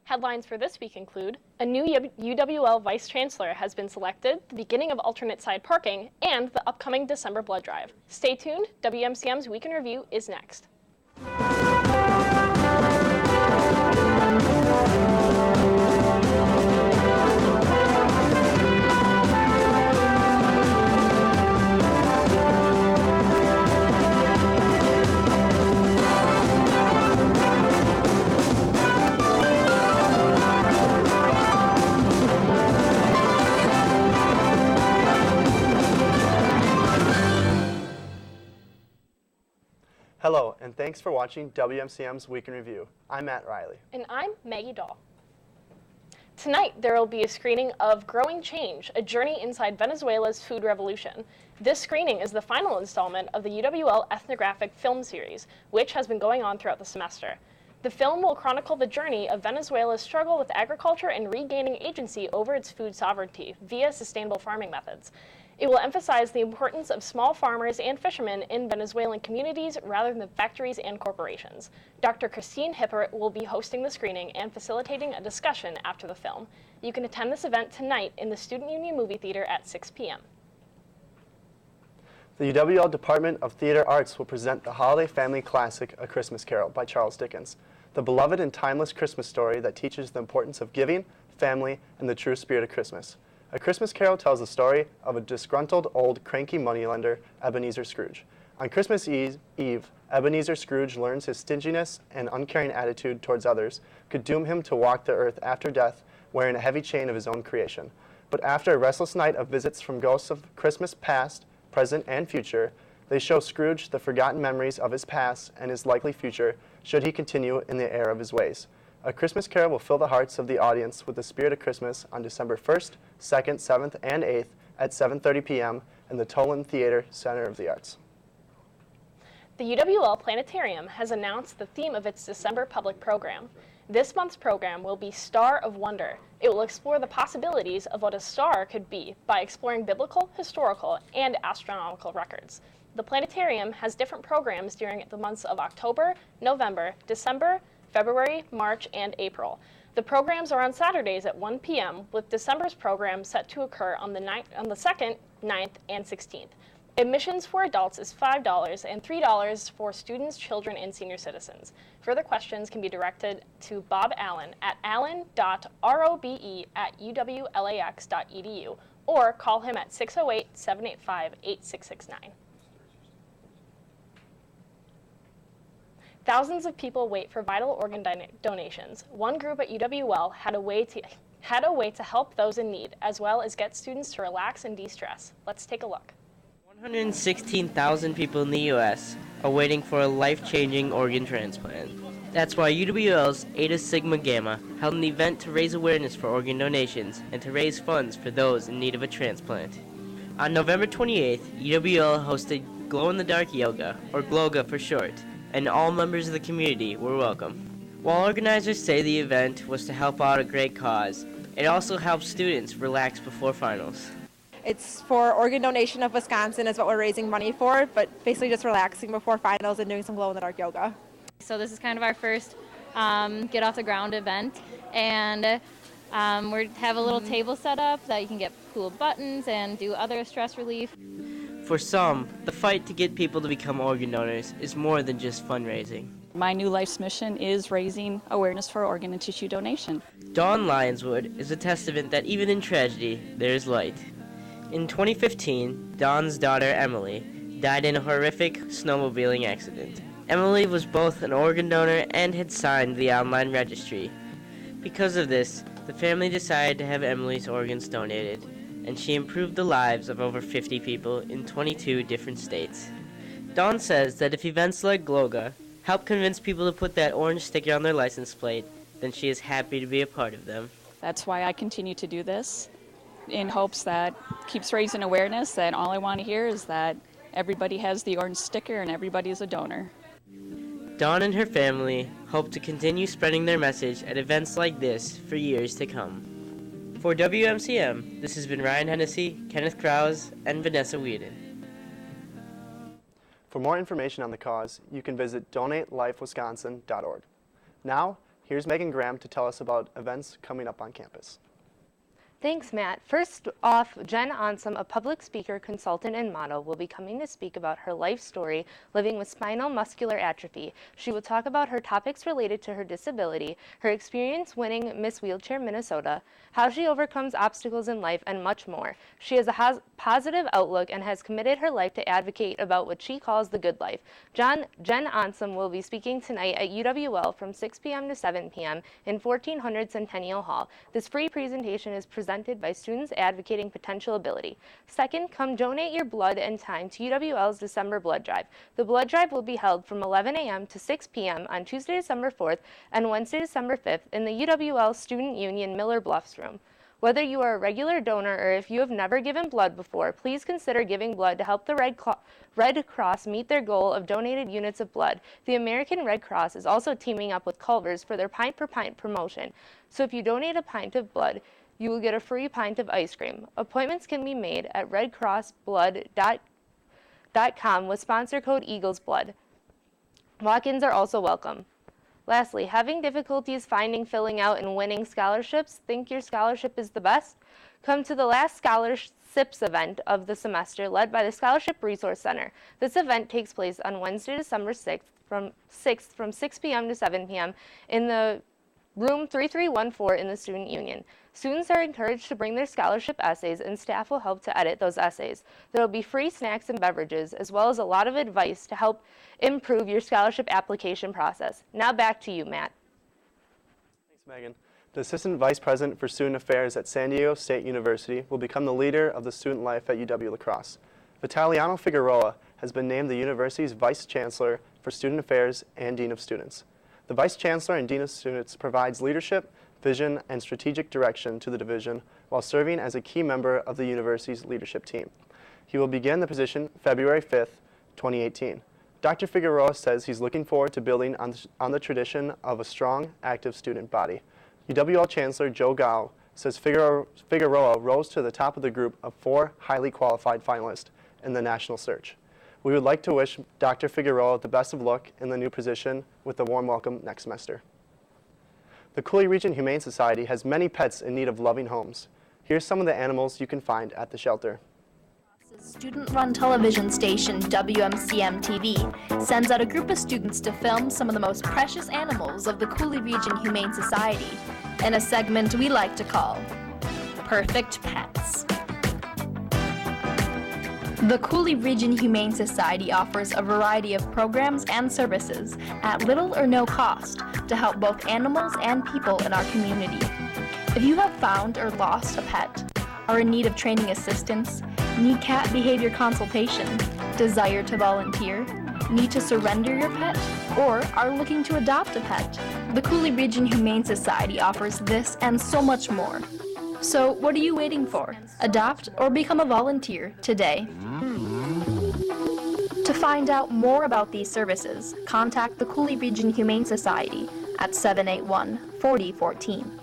Headlines for this week include a new UWL Vice Chancellor has been selected, the beginning of alternate side parking, and the upcoming December blood drive. Stay tuned, WMCM's Week in Review is next. Hello, and thanks for watching WMCM's Week in Review. I'm Matt Riley. And I'm Maggie Dahl. Tonight, there will be a screening of Growing Change, a journey inside Venezuela's food revolution. This screening is the final installment of the UWL Ethnographic Film Series, which has been going on throughout the semester. The film will chronicle the journey of Venezuela's struggle with agriculture and regaining agency over its food sovereignty via sustainable farming methods. It will emphasize the importance of small farmers and fishermen in Venezuelan communities rather than factories and corporations. Dr. Christine Hippert will be hosting the screening and facilitating a discussion after the film. You can attend this event tonight in the Student Union Movie Theater at 6 p.m. The UWL Department of Theater Arts will present the holiday family classic, A Christmas Carol by Charles Dickens, the beloved and timeless Christmas story that teaches the importance of giving, family, and the true spirit of Christmas. A Christmas Carol tells the story of a disgruntled, old, cranky moneylender, Ebenezer Scrooge. On Christmas Eve, Ebenezer Scrooge learns his stinginess and uncaring attitude towards others could doom him to walk the earth after death wearing a heavy chain of his own creation. But after a restless night of visits from ghosts of Christmas past, present, and future, they show Scrooge the forgotten memories of his past and his likely future should he continue in the error of his ways. A Christmas Carol will fill the hearts of the audience with the spirit of Christmas on December 1st, 2nd, 7th, and 8th at 7:30 p.m. in the Toland Theater Center of the Arts. The UWL Planetarium has announced the theme of its December public program. This month's program will be Star of Wonder. It will explore the possibilities of what a star could be by exploring biblical, historical, and astronomical records. The Planetarium has different programs during the months of October, November, December, February, March, and April. The programs are on Saturdays at 1 p.m., with December's program set to occur on the 2nd, 9th, and 16th. Admissions for adults is $5 and $3 for students, children, and senior citizens. Further questions can be directed to Bob Allen at allen.robe@uwlax.edu or call him at 608-785-8669. Thousands of people wait for vital organ donations. One group at UWL had a way to help those in need, as well as get students to relax and de-stress. Let's take a look. 116,000 people in the U.S. are waiting for a life-changing organ transplant. That's why UWL's Eta Sigma Gamma held an event to raise awareness for organ donations and to raise funds for those in need of a transplant. On November 28th, UWL hosted glow-in-the-dark yoga, or GLOGA for short, and all members of the community were welcome. While organizers say the event was to help out a great cause, it also helps students relax before finals. It's for organ donation of Wisconsin is what we're raising money for, but basically just relaxing before finals and doing some glow-in-the-dark yoga. So this is kind of our first get off the ground event, and we have a little table set up that you can get cool buttons and do other stress relief. For some, the fight to get people to become organ donors is more than just fundraising. My new life's mission is raising awareness for organ and tissue donation. Dawn Lyonswood is a testament that even in tragedy, there is light. In 2015, Dawn's daughter, Emily, died in a horrific snowmobiling accident. Emily was both an organ donor and had signed the online registry. Because of this, the family decided to have Emily's organs donated, and she improved the lives of over 50 people in 22 different states. Dawn says that if events like GLOGA help convince people to put that orange sticker on their license plate, then she is happy to be a part of them. That's why I continue to do this, in hopes that keeps raising awareness that all I want to hear is that everybody has the orange sticker and everybody is a donor. Dawn and her family hope to continue spreading their message at events like this for years to come. For WMCM, this has been Ryan Hennessy, Kenneth Krause, and Vanessa Whedon. For more information on the cause, you can visit donatelifewisconsin.org. Now, Here's Megan Graham to tell us about events coming up on campus. Thanks, Matt. First off, Jen Onsom, a public speaker, consultant, and model, will be coming to speak about her life story living with spinal muscular atrophy. She will talk about her topics related to her disability, her experience winning Miss Wheelchair Minnesota, how she overcomes obstacles in life, and much more. She has a positive outlook and has committed her life to advocate about what she calls the good life. Jen Onsom will be speaking tonight at UWL from 6 p.m. to 7 p.m. in 1400 Centennial Hall. This free presentation is presented by students advocating potential ability. Second, come donate your blood and time to UWL's December blood drive. The blood drive will be held from 11 a.m. to 6 p.m. on Tuesday, December 4th and Wednesday, December 5th in the UWL Student Union Miller Bluffs room. Whether you are a regular donor or if you have never given blood before, please consider giving blood to help the Red Cross meet their goal of donated units of blood. The American Red Cross is also teaming up with Culver's for their Pint for Pint promotion. So if you donate a pint of blood, you will get a free pint of ice cream. Appointments can be made at redcrossblood.com with sponsor code EaglesBlood. Walk-ins are also welcome. Lastly, having difficulties finding, filling out, and winning scholarships? Think your scholarship is the best? Come to the last scholarships event of the semester led by the Scholarship Resource Center. This event takes place on Wednesday, December 6th from 6 p.m. to 7 p.m. in the room 3314 in the Student Union. Students are encouraged to bring their scholarship essays and staff will help to edit those essays. There will be free snacks and beverages as well as a lot of advice to help improve your scholarship application process. Now back to you, Matt. Thanks, Megan. The Assistant Vice President for Student Affairs at San Diego State University will become the leader of the student life at UW La Crosse. Vitaliano Figueroa has been named the university's Vice Chancellor for Student Affairs and Dean of Students. The Vice Chancellor and Dean of Students provides leadership, vision, and strategic direction to the division while serving as a key member of the university's leadership team. He will begin the position February 5th, 2018. Dr. Figueroa says he's looking forward to building on the tradition of a strong, active student body. UWL Chancellor Joe Gao says Figueroa rose to the top of the group of 4 highly qualified finalists in the national search. We would like to wish Dr. Figueroa the best of luck in the new position with a warm welcome next semester. The Coulee Region Humane Society has many pets in need of loving homes. Here's some of the animals you can find at the shelter. Student-run television station WMCM-TV sends out a group of students to film some of the most precious animals of the Coulee Region Humane Society in a segment we like to call Perfect Pets. The Coulee Region Humane Society offers a variety of programs and services at little or no cost to help both animals and people in our community. If you have found or lost a pet, are in need of training assistance, need cat behavior consultation, desire to volunteer, need to surrender your pet, or are looking to adopt a pet, the Coulee Region Humane Society offers this and so much more. So what are you waiting for? Adopt or become a volunteer today. To find out more about these services, contact the Coulee Region Humane Society at 781-4014.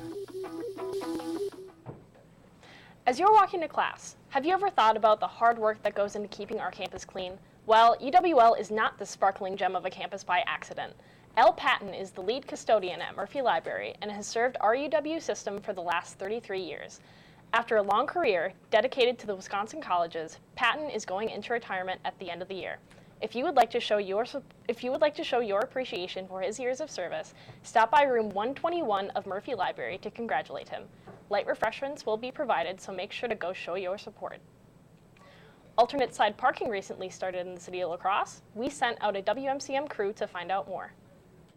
As you're walking to class, have you ever thought about the hard work that goes into keeping our campus clean? Well, UWL is not the sparkling gem of a campus by accident. Elle Patton is the lead custodian at Murphy Library and has served our UW system for the last 33 years. After a long career dedicated to the Wisconsin colleges, Patton is going into retirement at the end of the year. If you would like to show your appreciation for his years of service, stop by room 121 of Murphy Library to congratulate him. Light refreshments will be provided, so make sure to go show your support. Alternate side parking recently started in the city of La Crosse. We sent out a WMCM crew to find out more.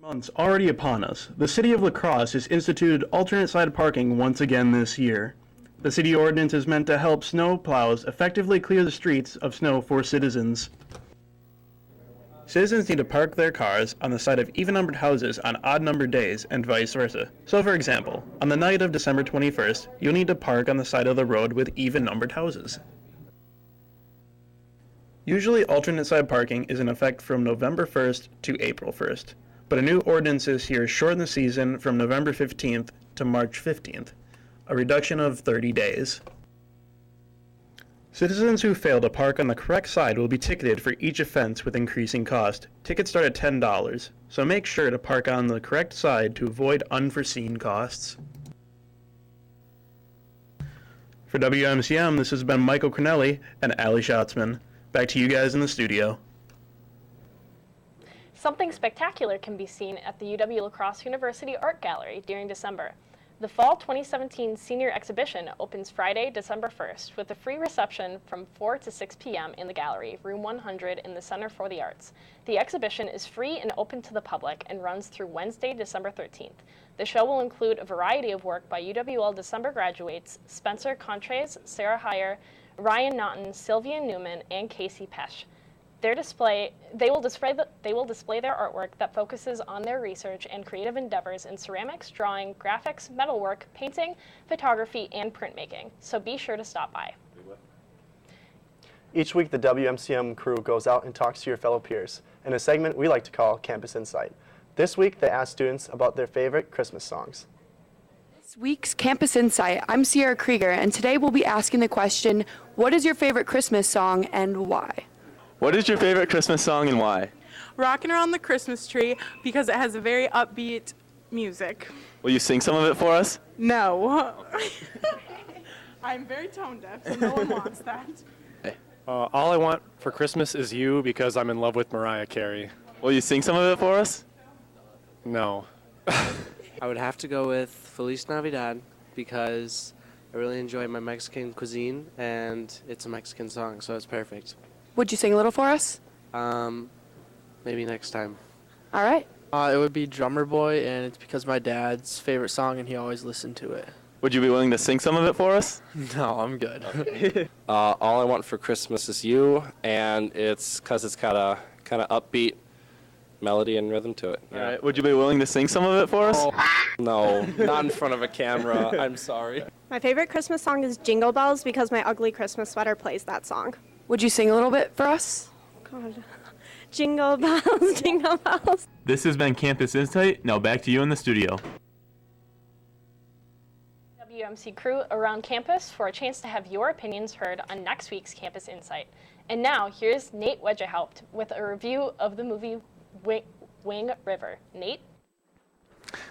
Months already upon us, the city of La Crosse has instituted alternate side parking once again this year. The city ordinance is meant to help snow plows effectively clear the streets of snow for citizens. Citizens need to park their cars on the side of even-numbered houses on odd-numbered days and vice versa. So for example, on the night of December 21st, you'll need to park on the side of the road with even-numbered houses. Usually alternate side parking is in effect from November 1st to April 1st, but a new ordinance this year shortened the season from November 15th to March 15th, a reduction of 30 days. Citizens who fail to park on the correct side will be ticketed for each offense with increasing cost. Tickets start at $10, so make sure to park on the correct side to avoid unforeseen costs. For WMCM, this has been Michael Cornelli and Allie Schatzman. Back to you guys in the studio. Something spectacular can be seen at the UW La Crosse University Art Gallery during December. The Fall 2017 Senior Exhibition opens Friday, December 1st, with a free reception from 4 to 6 p.m. in the gallery, room 100 in the Center for the Arts. The exhibition is free and open to the public and runs through Wednesday, December 13th. The show will include a variety of work by UWL December graduates Spencer Contras, Sarah Heyer, Ryan Naughton, Sylvia Newman, and Casey Pesch. They will display their artwork that focuses on their research and creative endeavors in ceramics, drawing, graphics, metalwork, painting, photography, and printmaking. So be sure to stop by. Each week, the WMCM crew goes out and talks to your fellow peers in a segment we like to call Campus Insight. This week, they ask students about their favorite Christmas songs. This week's Campus Insight, I'm Sierra Krieger, and today we'll be asking the question, what is your favorite Christmas song and why? What is your favorite Christmas song and why? Rockin' Around the Christmas Tree, because it has a very upbeat music. Will you sing some of it for us? No. I'm very tone deaf, so no one wants that. All I Want for Christmas Is You, because I'm in love with Mariah Carey. Will you sing some of it for us? No. I would have to go with Feliz Navidad, because I really enjoy my Mexican cuisine, and it's a Mexican song, so it's perfect. Would you sing a little for us? Maybe next time. All right. It would be Drummer Boy, and it's because my dad's favorite song, and he always listened to it. Would you be willing to sing some of it for us? No, I'm good. Okay. All I Want for Christmas Is You, and it's because it's got a kind of upbeat melody and rhythm to it. Yeah. All right. Would you be willing to sing some of it for us? Oh, no, not in front of a camera. I'm sorry. My favorite Christmas song is Jingle Bells, because my ugly Christmas sweater plays that song. Would you sing a little bit for us? God. Jingle bells, jingle bells. This has been Campus Insight. Now back to you in the studio. WMC crew around campus for a chance to have your opinions heard on next week's Campus Insight. And now, here's Nate Wedgehaupt with a review of the movie Wing River. Nate?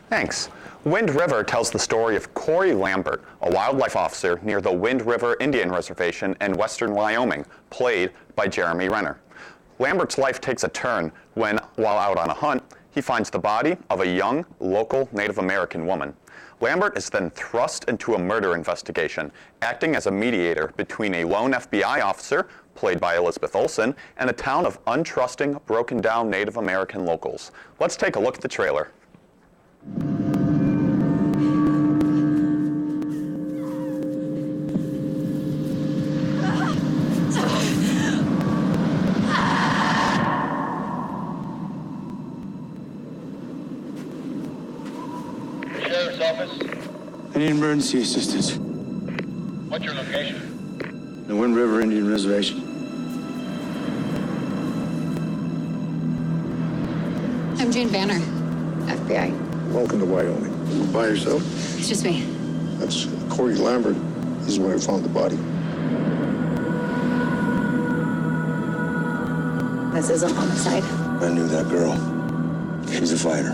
Thanks. Wind River tells the story of Corey Lambert, a wildlife officer near the Wind River Indian Reservation in western Wyoming, played by Jeremy Renner. Lambert's life takes a turn when, while out on a hunt, he finds the body of a young, local Native American woman. Lambert is then thrust into a murder investigation, acting as a mediator between a lone FBI officer, played by Elizabeth Olsen, and a town of untrusting, broken-down Native American locals. Let's take a look at the trailer. Sheriff's Office. I need emergency assistance. What's your location? The Wind River Indian Reservation. I'm Jane Banner, FBI. Welcome to Wyoming. You by yourself? It's just me. That's Corey Lambert. This is where I found the body. This is a homicide. I knew that girl. She's a fighter.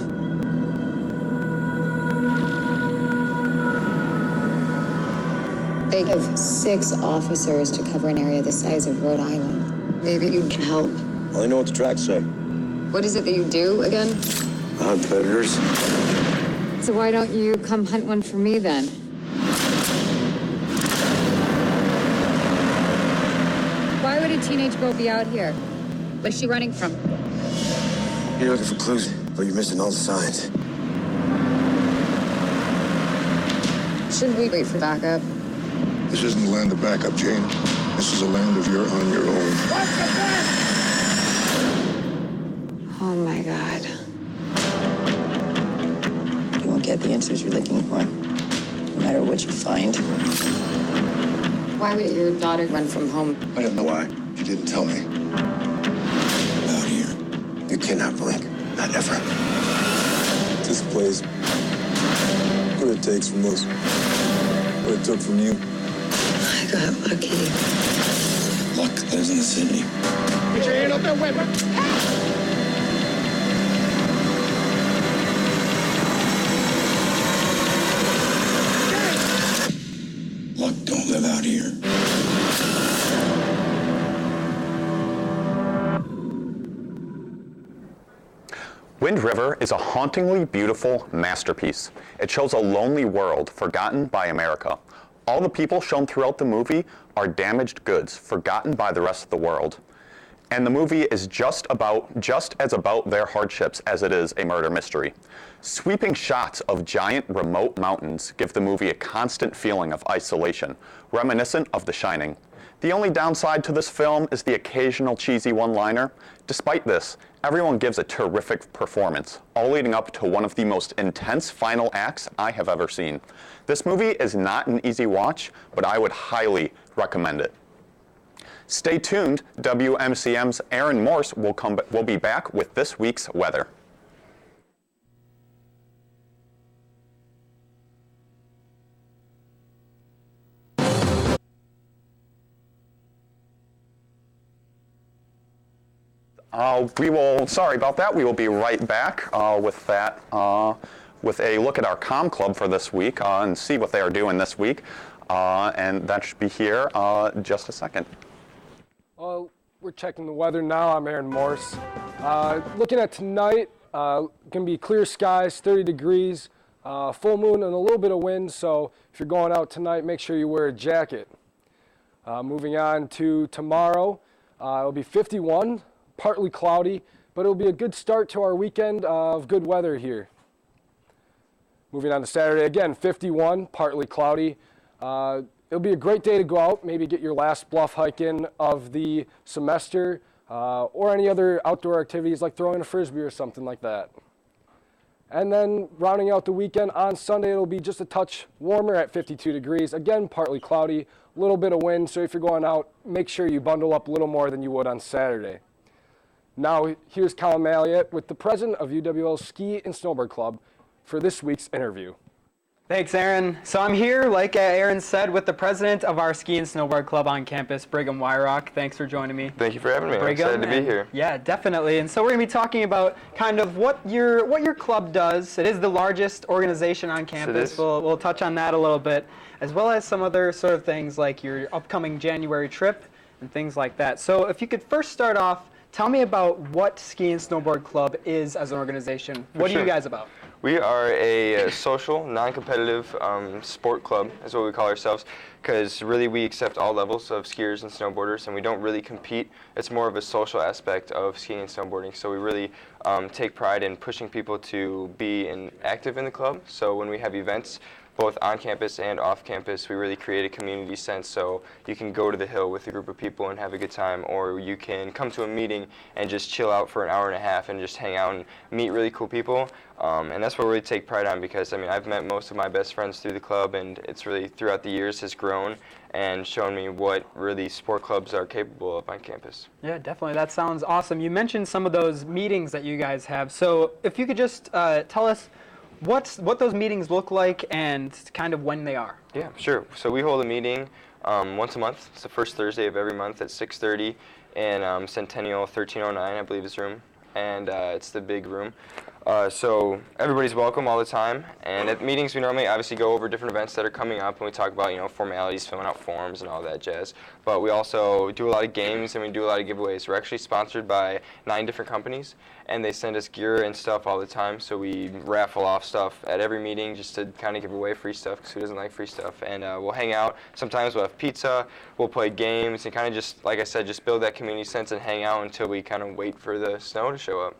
They have 6 officers to cover an area the size of Rhode Island. Maybe you can help. Well, I know what the tracks say. What is it that you do again? I hunt predators. So why don't you come hunt one for me then? Why would a teenage girl be out here? What's she running from? You're looking for clues, but you're missing all the signs. Shouldn't we wait for backup? This isn't a land of backup, Jane. This is a land of you're on your own. Oh my God. You won't get the answers you're looking for, no matter what you find. Why would your daughter run from home? I don't know why. She didn't tell me. Out here, you cannot blink. Not ever. This place, what it takes from us, what it took from you. I got lucky. Luck lives in the city. Put your hand up there, weapon. Luck don't live out here. Wind River is a hauntingly beautiful masterpiece. It shows a lonely world forgotten by America. All the people shown throughout the movie are damaged goods, forgotten by the rest of the world. And the movie is just as about their hardships as it is a murder mystery. Sweeping shots of giant remote mountains give the movie a constant feeling of isolation, reminiscent of The Shining. The only downside to this film is the occasional cheesy one-liner. Despite this, everyone gives a terrific performance, all leading up to one of the most intense final acts I have ever seen. This movie is not an easy watch, but I would highly recommend it. Stay tuned, WMCM's Aaron Morse will be back with this week's weather. Sorry about that. We will be right back with that, with a look at our comm club for this week and see what they are doing this week. And that should be here just a second. We're checking the weather now. I'm Aaron Morse. Looking at tonight, gonna be clear skies, 30 degrees, full moon and a little bit of wind. So if you're going out tonight, make sure you wear a jacket. Moving on to tomorrow, it'll be 51. Partly cloudy, but it'll be a good start to our weekend of good weather here. Moving on to Saturday, again, 51, partly cloudy. It'll be a great day to go out, maybe get your last bluff hike in of the semester, or any other outdoor activities like throwing a frisbee or something like that. And then rounding out the weekend, on Sunday it'll be just a touch warmer at 52 degrees. Again, partly cloudy, a little bit of wind, so if you're going out, make sure you bundle up a little more than you would on Saturday. Now, here's Colin Malliott with the president of UWL Ski and Snowboard Club for this week's interview. Thanks, Aaron. So I'm here, like Aaron said, with the president of our Ski and Snowboard Club on campus, Brigham Wyrock. Thanks for joining me. Thank you for having me. Brigham, I'm excited to be here. Yeah, definitely. And so we're going to be talking about kind of what your club does. It is the largest organization on campus. We'll touch on that a little bit, as well as some other sort of things like your upcoming January trip and things like that. So if you could first start off, tell me about what Ski and Snowboard Club is as an organization. What are you guys about? We are a social, non-competitive sport club, is what we call ourselves, because really we accept all levels of skiers and snowboarders, and we don't really compete. It's more of a social aspect of skiing and snowboarding, so we really take pride in pushing people to be active in the club. So when we have events, both on campus and off campus, we really create a community sense, so you can go to the hill with a group of people and have a good time, or you can come to a meeting and just chill out for an hour and a half and just hang out and meet really cool people. And that's what we really take pride on, because I mean, I've met most of my best friends through the club, and it's really throughout the years has grown and shown me what really sport clubs are capable of on campus. Yeah, definitely. That sounds awesome. You mentioned some of those meetings that you guys have. So if you could just tell us what those meetings look like and kind of when they are. Yeah, sure. So we hold a meeting once a month. It's the first Thursday of every month at 6:30 in Centennial 1309, I believe is room. And it's the big room. So everybody's welcome all the time. And at meetings, we normally obviously go over different events that are coming up, and we talk about, formalities, filling out forms and all that jazz. But we also do a lot of games, and we do a lot of giveaways. We're actually sponsored by 9 different companies, and they send us gear and stuff all the time. So we raffle off stuff at every meeting just to kind of give away free stuff, because who doesn't like free stuff? And we'll hang out. Sometimes we'll have pizza, we'll play games, and kind of just, like I said, just build that community sense and hang out until we kind of wait for the snow to show up.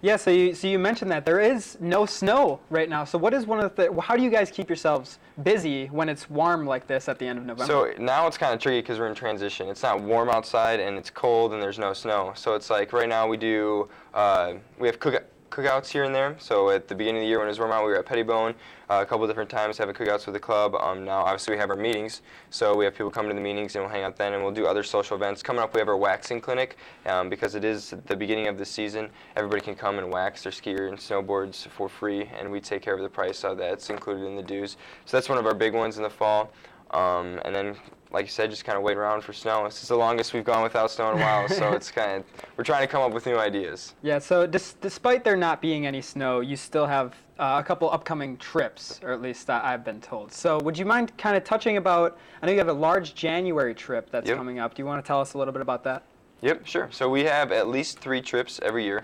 Yeah, so you mentioned that there is no snow right now. So what is how do you guys keep yourselves busy when it's warm like this at the end of November? So now it's kind of tricky because we're in transition. It's not warm outside and it's cold and there's no snow. So it's like right now we have cookouts here and there. So at the beginning of the year when it was warm out, we were at Pettibone a couple different times having cookouts with the club. Now obviously we have our meetings, so we have people come to the meetings and we'll hang out then, and we'll do other social events. Coming up we have our waxing clinic because it is the beginning of the season. Everybody can come and wax their skier and snowboards for free, and we take care of the price of that. It's included in the dues. So that's one of our big ones in the fall. And then, like you said, just kind of wait around for snow. This is the longest we've gone without snow in a while, so it's we're trying to come up with new ideas. Yeah, so despite there not being any snow, you still have a couple upcoming trips, or at least I've been told. So would you mind kind of touching about, I know you have a large January trip that's coming up. Do you want to tell us a little bit about that? Yep, sure. So we have at least 3 trips every year.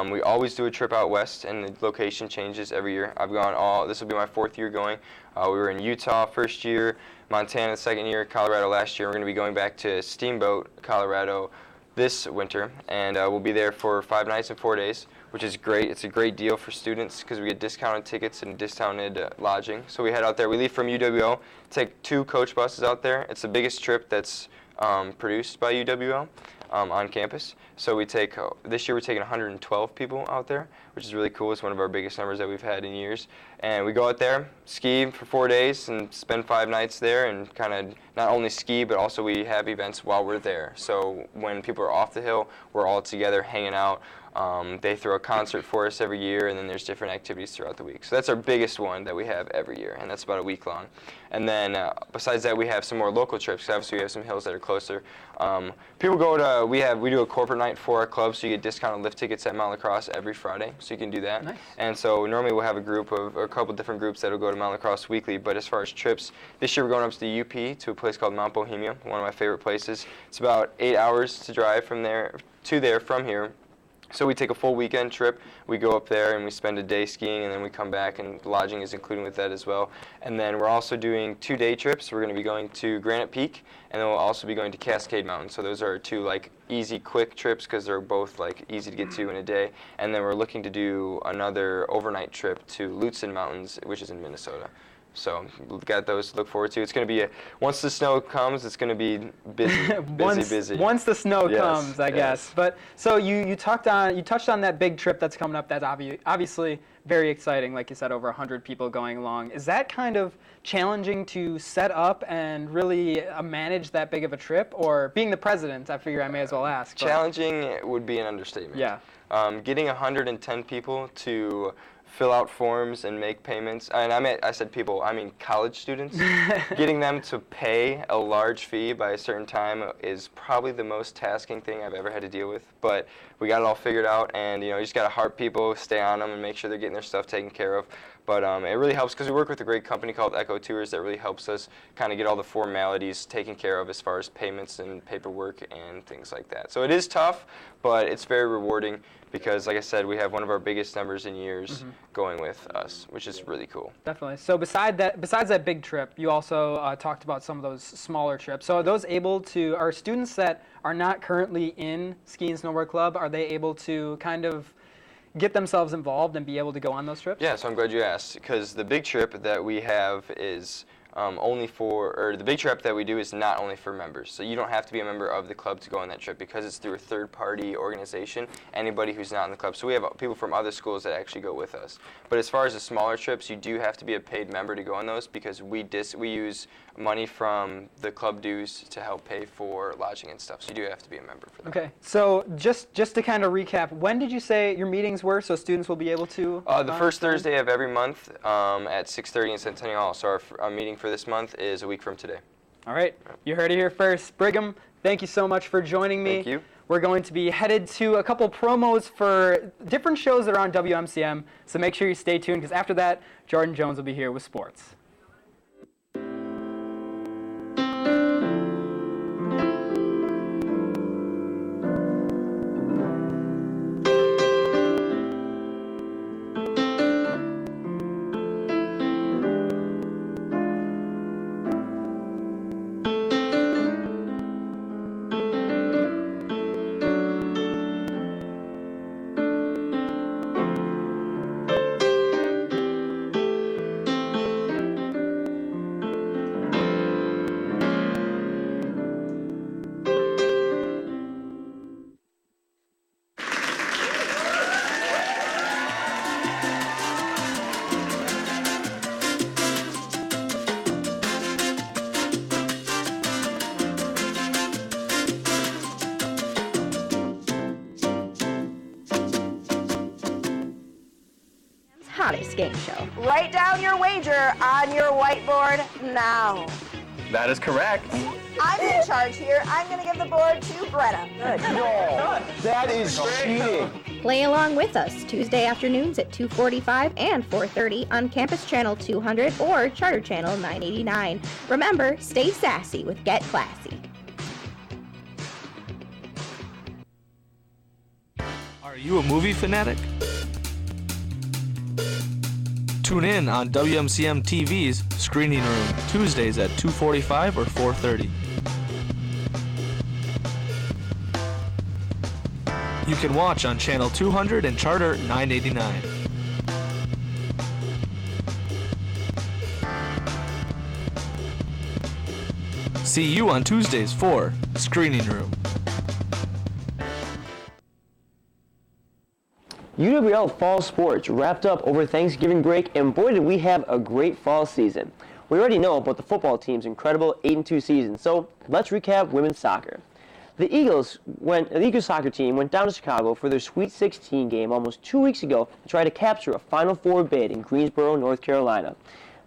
We always do a trip out west, and the location changes every year. I've gone this will be my 4th year going. We were in Utah first year, Montana the 2nd year, Colorado last year. We're going to be going back to Steamboat, Colorado this winter, and we'll be there for 5 nights and 4 days, which is great. It's a great deal for students because we get discounted tickets and discounted lodging. So we head out there. We leave from UWL, take 2 coach buses out there. It's the biggest trip that's produced by UWL. On campus. So we take, this year we're taking 112 people out there, which is really cool. It's one of our biggest numbers that we've had in years. And we go out there, ski for 4 days, and spend 5 nights there, and kind of not only ski, but also we have events while we're there. So when people are off the hill, we're all together hanging out. They throw a concert for us every year, and then there's different activities throughout the week. So that's our biggest one that we have every year, and that's about a week long. And then besides that, we have some more local trips, because obviously we have some hills that are closer. People go to, we do a corporate night for our club, so you get discounted lift tickets at Mount Lacrosse every Friday, so you can do that. Nice. And so normally we'll have a couple different groups that will go to Mount Lacrosse weekly, but as far as trips, this year we're going up to the UP, to a place called Mount Bohemia, one of my favorite places. It's about 8 hours to drive from here. So we take a full weekend trip, we go up there and we spend a day skiing, and then we come back, and lodging is included with that as well. And then we're also doing 2-day trips. We're going to be going to Granite Peak, and then we'll also be going to Cascade Mountain. So those are 2 easy, quick trips because they're both easy to get to in a day. And then we're looking to do another overnight trip to Lutsen Mountains, which is in Minnesota. So we've got those to look forward to. It's going to be once the snow comes, it's going to be busy. Once the snow comes, I guess. But so you touched on that big trip that's coming up. That's obviously very exciting. Like you said, over 100 people going along. Is that kind of challenging to set up and really manage that big of a trip? Or being the president, I figure I may as well ask. Challenging would be an understatement. Yeah. Getting 110 people to fill out forms and make payments, and I said people, I mean college students. Getting them to pay a large fee by a certain time is probably the most tasking thing I've ever had to deal with, but we got it all figured out, and you just got to heart people, stay on them, and make sure they're getting their stuff taken care of. But it really helps because we work with a great company called Echo Tours that really helps us kind of get all the formalities taken care of as far as payments and paperwork and things like that. So it is tough, but it's very rewarding because, like I said, we have one of our biggest numbers in years going with us, which is really cool. Definitely. So besides that big trip, you also talked about some of those smaller trips. So are students that are not currently in Ski and Snowboard Club, are they able to kind of get themselves involved and be able to go on those trips? Yeah, so I'm glad you asked, because the big trip that we have is the big trip that we do is not only for members. So you don't have to be a member of the club to go on that trip because it's through a third-party organization, anybody who's not in the club. So we have people from other schools that actually go with us. But as far as the smaller trips, you do have to be a paid member to go on those because we use money from the club dues to help pay for lodging and stuff. So you do have to be a member for that. Okay, so just to kind of recap, when did you say your meetings were so students will be able to? The first Thursday of every month at 6:30 in Centennial Hall. So our meeting for this month is a week from today. All right, you heard it here first. Brigham, thank you so much for joining me. Thank you. We're going to be headed to a couple promos for different shows that are on WMCM, so make sure you stay tuned because after that, Jordan Jones will be here with sports. Hottest game show. Write down your wager on your whiteboard now. That is correct. I'm in charge here. I'm going to give the board to Greta. No, that is cheating. Play along with us Tuesday afternoons at 2:45 and 4:30 on Campus Channel 200 or Charter Channel 989. Remember, stay sassy with Get Classy. Are you a movie fanatic? Tune in on WMCM TV's Screening Room, Tuesdays at 2:45 or 4:30. You can watch on Channel 200 and Charter 989. See you on Tuesdays for Screening Room. UWL Fall Sports wrapped up over Thanksgiving break, and boy did we have a great fall season. We already know about the football team's incredible 8-2 season, so let's recap women's soccer. The Eagles soccer team went down to Chicago for their Sweet 16 game almost 2 weeks ago to try to capture a Final Four bid in Greensboro, North Carolina.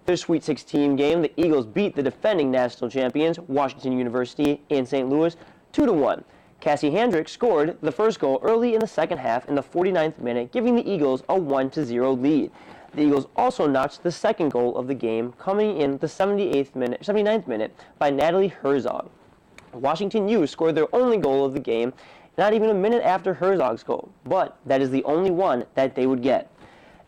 Their Sweet 16 game, the Eagles beat the defending national champions, Washington University in St. Louis, 2-1. Cassie Hendricks scored the first goal early in the second half in the 49th minute, giving the Eagles a 1-0 lead. The Eagles also notched the second goal of the game, coming in the 79th minute by Natalie Herzog. Washington U scored their only goal of the game, not even a minute after Herzog's goal, but that is the only one that they would get.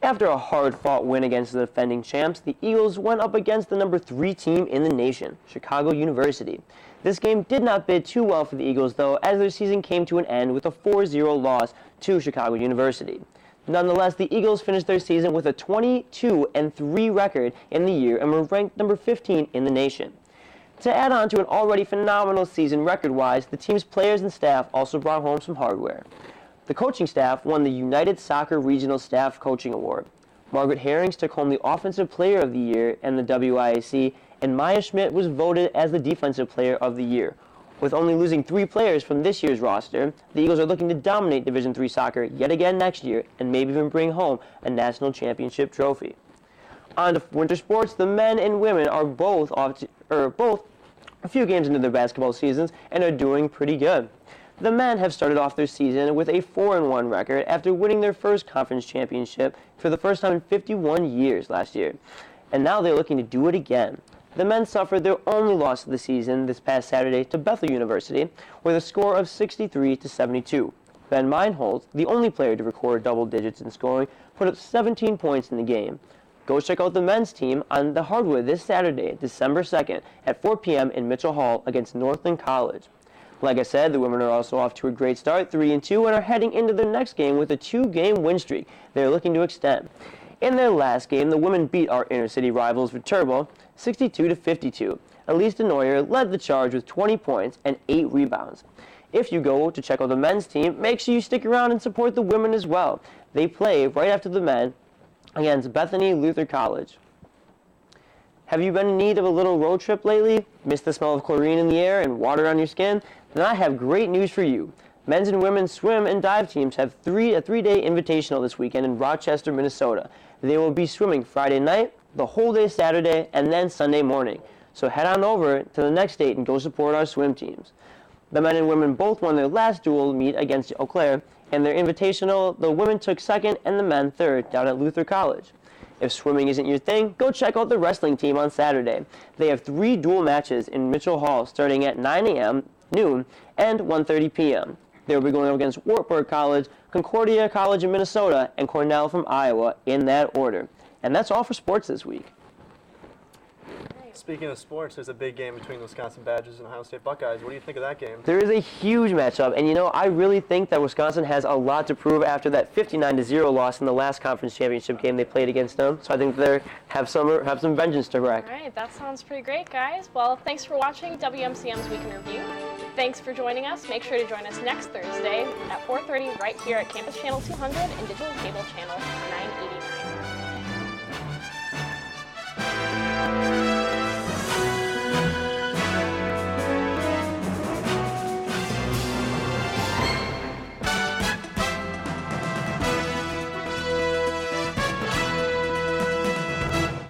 After a hard-fought win against the defending champs, the Eagles went up against the number 3 team in the nation, Chicago University. This game did not bid too well for the Eagles, though, as their season came to an end with a 4-0 loss to Chicago University. Nonetheless, the Eagles finished their season with a 22-3 record in the year and were ranked number 15 in the nation. To add on to an already phenomenal season record-wise, the team's players and staff also brought home some hardware. The coaching staff won the United Soccer Regional Staff Coaching Award. Margaret Herrings took home the Offensive Player of the Year in the WIAC, and Maya Schmidt was voted as the Defensive Player of the Year. With only losing 3 players from this year's roster, the Eagles are looking to dominate Division III soccer yet again next year and maybe even bring home a national championship trophy. On to winter sports, the men and women are both a few games into their basketball seasons and are doing pretty good. The men have started off their season with a 4-1 record after winning their first conference championship for the first time in 51 years last year. And now they're looking to do it again. The men suffered their only loss of the season this past Saturday to Bethel University with a score of 63-72. Ben Meinholz, the only player to record double digits in scoring, put up 17 points in the game. Go check out the men's team on the hardwood this Saturday, December 2nd at 4 p.m. in Mitchell Hall against Northland College. Like I said, the women are also off to a great start, 3-2, and are heading into their next game with a 2-game win streak they're looking to extend. In their last game, the women beat our inner-city rivals Viterbo 62-52. Elise DeNoyer led the charge with 20 points and 8 rebounds. If you go to check out the men's team, make sure you stick around and support the women as well. They play right after the men against Bethany Luther College. Have you been in need of a little road trip lately? Missed the smell of chlorine in the air and water on your skin? Then I have great news for you. Men's and women's swim and dive teams have a 3-day invitational this weekend in Rochester, Minnesota. They will be swimming Friday night, the whole day Saturday, and then Sunday morning. So head on over to the next date and go support our swim teams. The men and women both won their last dual meet against Eau Claire, and their invitational, the women took second and the men third down at Luther College. If swimming isn't your thing, go check out the wrestling team on Saturday. They have 3 dual matches in Mitchell Hall starting at 9 a.m., noon, and 1:30 p.m. They will be going up against Wartburg College, Concordia College in Minnesota, and Cornell from Iowa in that order. And that's all for sports this week. Speaking of sports, there's a big game between the Wisconsin Badgers and Ohio State Buckeyes. What do you think of that game? There is a huge matchup, and I really think that Wisconsin has a lot to prove after that 59-0 loss in the last conference championship game they played against them. So I think they have some vengeance to wreak. All right, that sounds pretty great, guys. Well, thanks for watching WMCM's Week in Review. Thanks for joining us. Make sure to join us next Thursday at 4:30 right here at Campus Channel 200 and Digital Cable Channel 989.